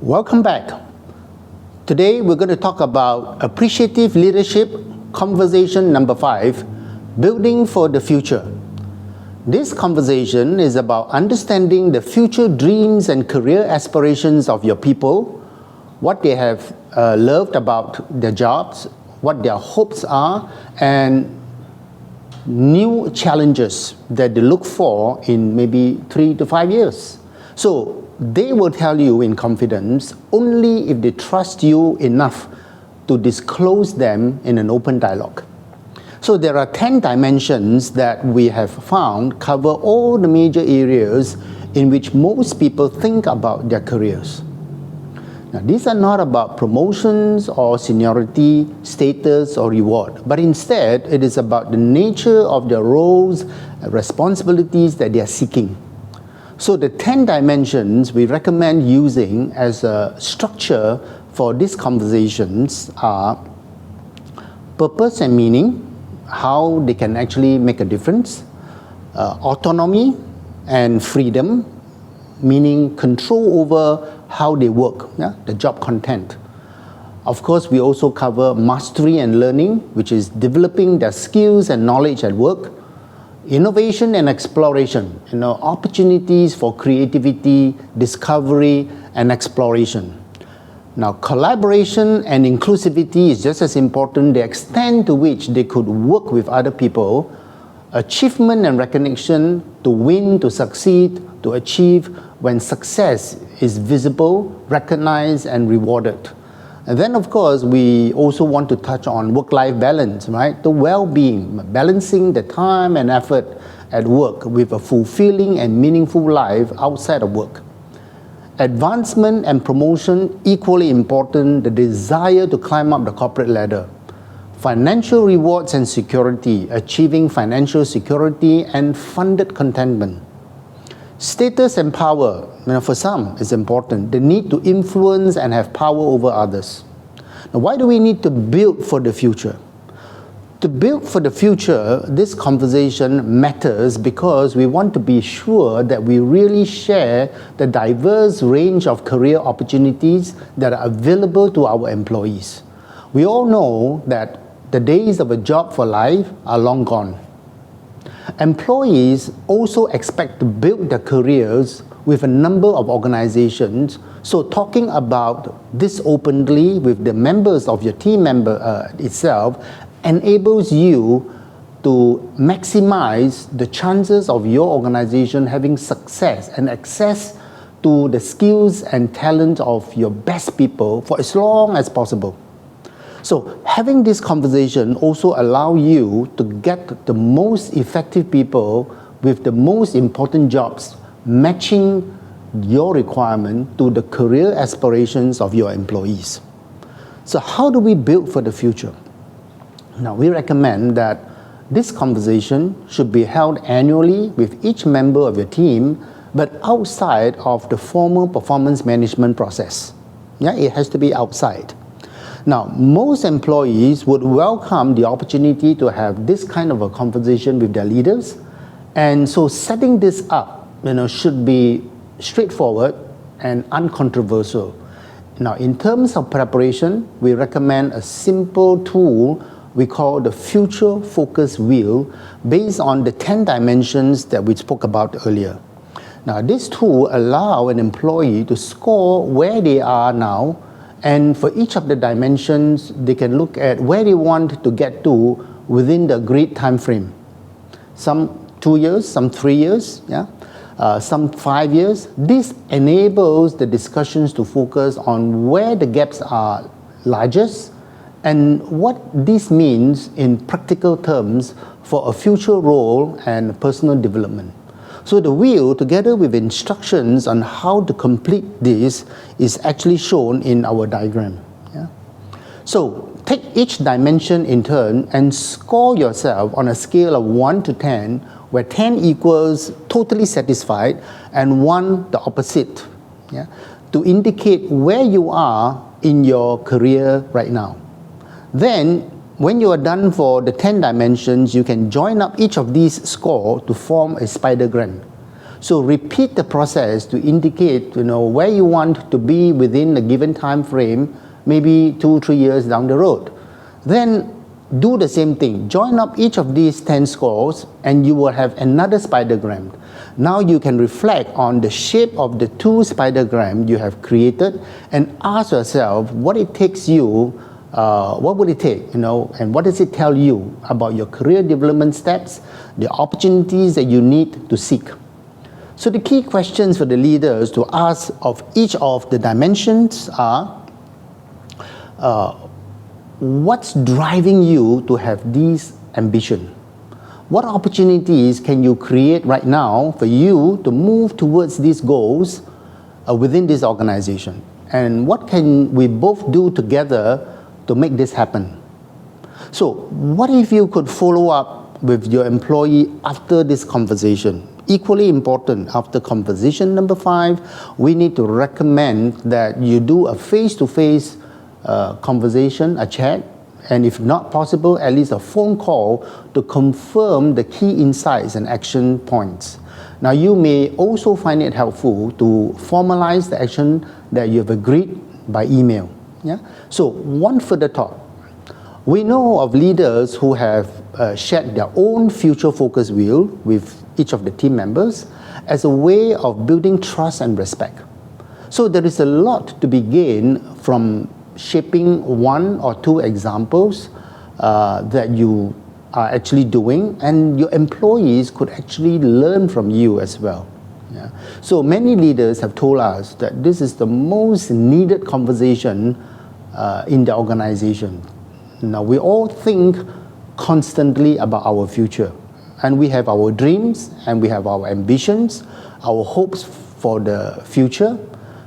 Welcome back. Today we're going to talk about appreciative leadership, conversation number 5, building for the future. This conversation is about understanding the future dreams and career aspirations of your people, what they have loved about their jobs, what their hopes are, and new challenges that they look for in maybe 3 to 5 years. So they will tell you in confidence only if they trust you enough to disclose them in an open dialogue. So there are 10 dimensions that we have found cover all the major areas in which most people think about their careers. Now, these are not about promotions or seniority, status or reward, but instead it is about the nature of their roles and responsibilities that they are seeking. So the 10 dimensions we recommend using as a structure for these conversations are purpose and meaning, how they can actually make a difference, autonomy and freedom, meaning control over how they work, the job content. Of course, we also cover mastery and learning, which is developing their skills and knowledge at work. Innovation and exploration, opportunities for creativity, discovery, and exploration. Now, collaboration and inclusivity is just as important, the extent to which they could work with other people. Achievement and recognition, to win, to succeed, to achieve when success is visible, recognized, and rewarded. And then, of course, we also want to touch on work-life balance, right? The well-being, balancing the time and effort at work with a fulfilling and meaningful life outside of work. Advancement and promotion, equally important, the desire to climb up the corporate ladder. Financial rewards and security, achieving financial security and funded contentment. Status and power, for some is important, the need to influence and have power over others. Now, why do we need to build for the future? To build for the future, this conversation matters because we want to be sure that we really share the diverse range of career opportunities that are available to our employees. We all know that the days of a job for life are long gone. Employees also expect to build their careers with a number of organizations, so talking about this openly with the members of your team itself enables you to maximize the chances of your organization having success and access to the skills and talent of your best people for as long as possible. So having this conversation also allows you to get the most effective people with the most important jobs, matching your requirement to the career aspirations of your employees. So how do we build for the future? Now, we recommend that this conversation should be held annually with each member of your team, but outside of the formal performance management process. It has to be outside. Now, most employees would welcome the opportunity to have this kind of a conversation with their leaders, and so setting this up, should be straightforward and uncontroversial. Now, in terms of preparation, we recommend a simple tool we call the Future Focus Wheel, based on the 10 dimensions that we spoke about earlier. Now, this tool allows an employee to score where they are now, and for each of the dimensions, they can look at where they want to get to within the agreed time frame. Some 2 years, some 3 years, some 5 years. This enables the discussions to focus on where the gaps are largest and what this means in practical terms for a future role and personal development. So the wheel, together with instructions on how to complete this, is actually shown in our diagram. So take each dimension in turn and score yourself on a scale of 1 to 10, where 10 equals totally satisfied and 1 the opposite, to indicate where you are in your career right now. Then, when you are done for the 10 dimensions, you can join up each of these scores to form a spidergram. So repeat the process to indicate, where you want to be within a given time frame, maybe 2-3 years down the road. Then do the same thing. Join up each of these 10 scores and you will have another spidergram. Now you can reflect on the shape of the 2 spidergram you have created and ask yourself what it takes you, what would it take, and what does it tell you about your career development steps, the opportunities that you need to seek. So the key questions for the leaders to ask of each of the dimensions are, what's driving you to have these ambition? What opportunities can you create right now for you to move towards these goals within this organization? And what can we both do together to make this happen? So what if you could follow up with your employee after this conversation? Equally important, after conversation number 5, we need to recommend that you do a face-to-face conversation, a chat, and if not possible, at least a phone call to confirm the key insights and action points. Now, you may also find it helpful to formalize the action that you have agreed by email. Yeah? So, one further thought. We know of leaders who have shared their own future focus wheel with each of the team members as a way of building trust and respect. So, there is a lot to be gained from shaping 1 or 2 examples that you are actually doing, and your employees could actually learn from you as well. Yeah. So many leaders have told us that this is the most needed conversation in the organization. Now, we all think constantly about our future, and we have our dreams, and we have our ambitions, our hopes for the future.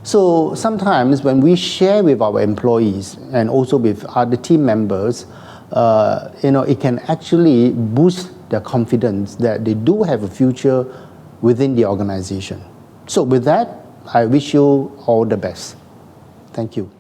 So sometimes when we share with our employees and also with other team members, it can actually boost their confidence that they do have a future within the organization. So with that, I wish you all the best. Thank you.